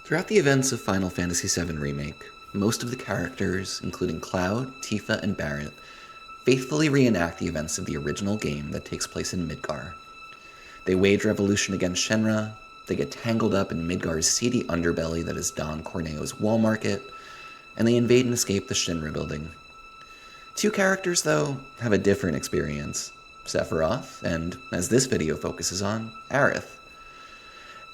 Throughout the events of Final Fantasy VII Remake, most of the characters, including Cloud, Tifa, and Barret, faithfully reenact the events of the original game that takes place in Midgar. They wage revolution against Shinra, they get tangled up in Midgar's seedy underbelly that is Don Corneo's wall market, and they invade and escape the Shinra building. Two characters, though, have a different experience: Sephiroth, and, as this video focuses on, Aerith.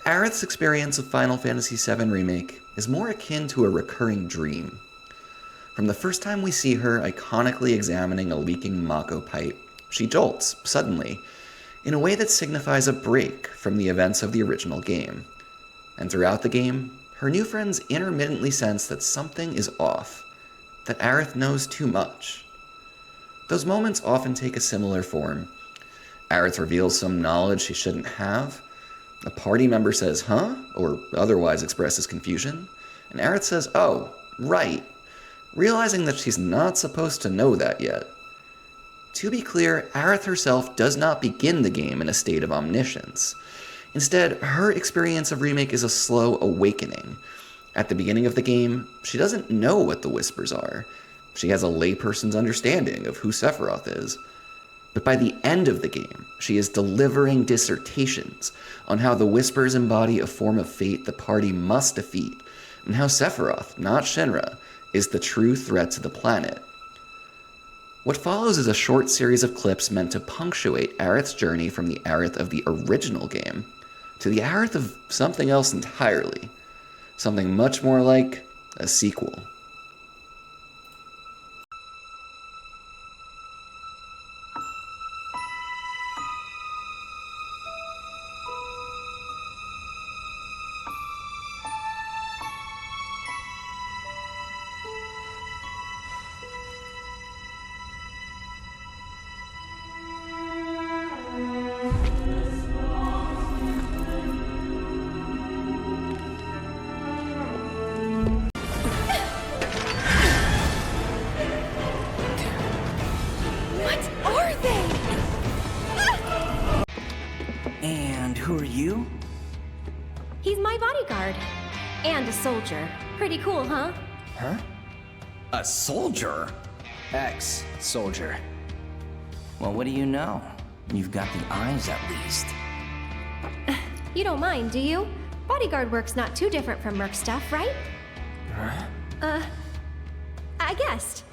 Aerith's experience of Final Fantasy VII Remake is more akin to a recurring dream. From the first time we see her iconically examining a leaking Mako pipe, she jolts, suddenly, in a way that signifies a break from the events of the original game. And throughout the game, her new friends intermittently sense that something is off, that Aerith knows too much. Those moments often take a similar form. Aerith reveals some knowledge she shouldn't have. A party member says, "Huh?" or otherwise expresses confusion. And Aerith says, "Oh, right," realizing that she's not supposed to know that yet. To be clear, Aerith herself does not begin the game in a state of omniscience. Instead, her experience of Remake is a slow awakening. At the beginning of the game, she doesn't know what the Whispers are. She has a layperson's understanding of who Sephiroth is. But by the end of the game, she is delivering dissertations on how the Whispers embody a form of fate the party must defeat, and how Sephiroth, not Shinra, is the true threat to the planet. What follows is a short series of clips meant to punctuate Aerith's journey from the Aerith of the original game to the Aerith of something else entirely. Something much more like a sequel. And who are you? He's my bodyguard. And a soldier. Pretty cool, huh? Huh? A soldier? Ex-soldier. Well, what do you know? You've got the eyes, at least. You don't mind, do you? Bodyguard work's not too different from merc stuff, right? Huh? I guessed.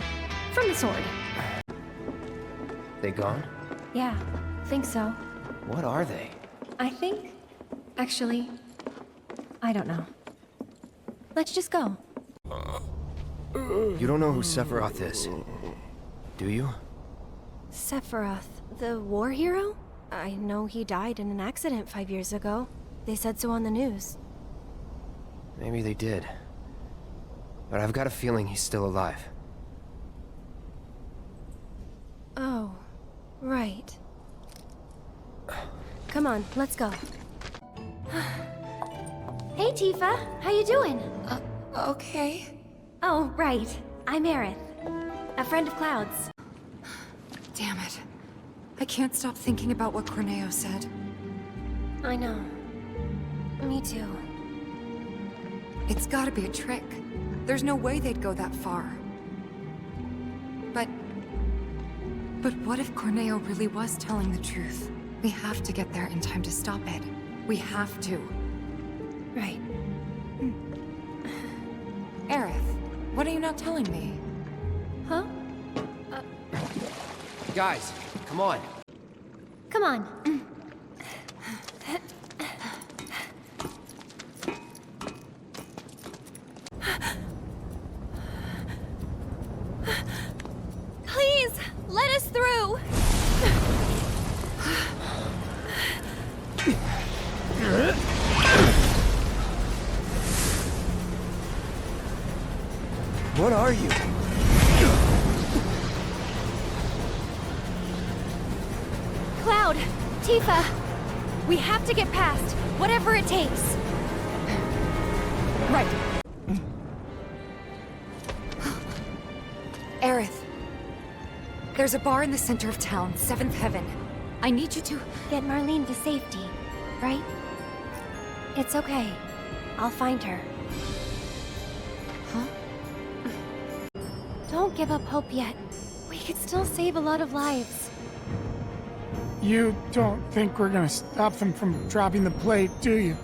From the sword. They gone? Yeah, think so. What are they? I think... Actually... I don't know. Let's just go. You don't know who Sephiroth is, do you? Sephiroth, the war hero? I know he died in an accident 5 years ago. They said so on the news. Maybe they did. But I've got a feeling he's still alive. Oh, right. Come on, let's go. Hey, Tifa. How you doing? Okay. Oh, right. I'm Aerith. A friend of Cloud's. Damn it. I can't stop thinking about what Corneo said. I know. Me too. It's gotta be a trick. There's no way they'd go that far. But what if Corneo really was telling the truth? We have to get there in time to stop it. We have to. Right. Aerith, what are you not telling me? Huh? Guys, come on. Come on. Please, let us through. What are you? Cloud, Tifa, we have to get past, whatever it takes. Right. Aerith. There's a bar in the center of town, 7th Heaven. I need you to... Get Marlene to safety, right? It's okay. I'll find her. Huh? Don't give up hope yet. We could still save a lot of lives. You don't think we're gonna stop them from dropping the plate, do you?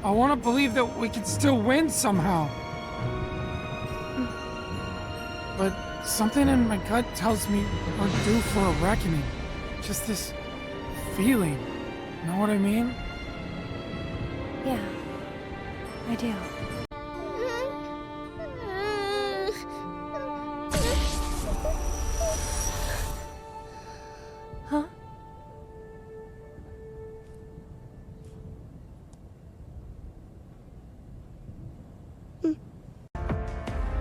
I want to believe that we could still win somehow. But something in my gut tells me we're due for a reckoning. Just this feeling. Know what I mean? Yeah, I do. Huh?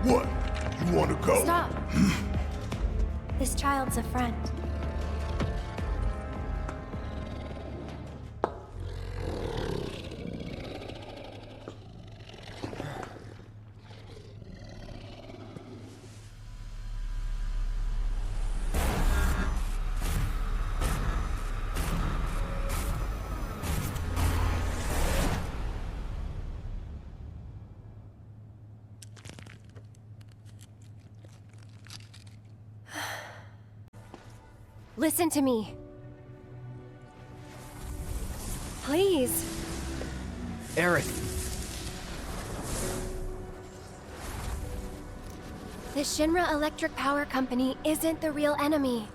What? You want to go? Stop! This child's a friend. Listen to me. Please. Aerith! The Shinra Electric Power Company isn't the real enemy.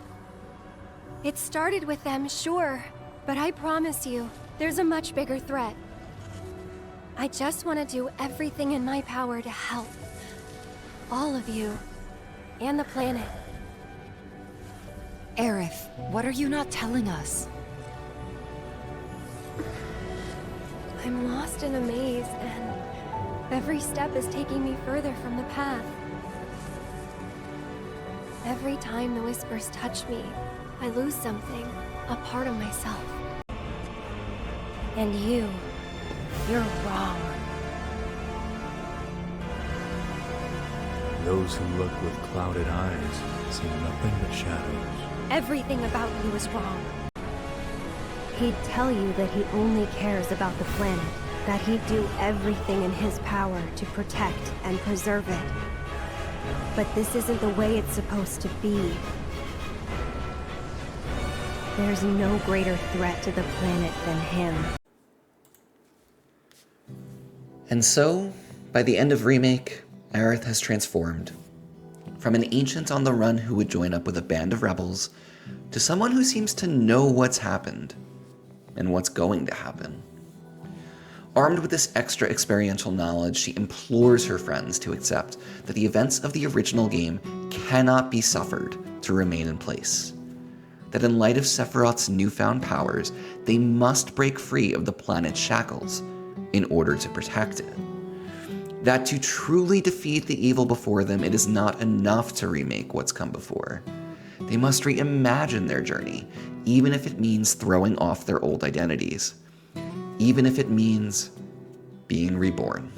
It started with them, sure, but I promise you, there's a much bigger threat. I just want to do everything in my power to help. All of you. And the planet. Aerith, what are you not telling us? I'm lost in a maze, and every step is taking me further from the path. Every time the whispers touch me, I lose something, a part of myself. And you're wrong. Those who look with clouded eyes see nothing but shadows. Everything about you is wrong. He'd tell you that he only cares about the planet, that he'd do everything in his power to protect and preserve it. But this isn't the way it's supposed to be. There's no greater threat to the planet than him. And so, by the end of Remake, Aerith has transformed. From an ancient on the run who would join up with a band of rebels, to someone who seems to know what's happened, and what's going to happen. Armed with this extra experiential knowledge, she implores her friends to accept that the events of the original game cannot be suffered to remain in place. That in light of Sephiroth's newfound powers, they must break free of the planet's shackles in order to protect it. That to truly defeat the evil before them, it is not enough to remake what's come before. They must reimagine their journey, even if it means throwing off their old identities. Even if it means being reborn.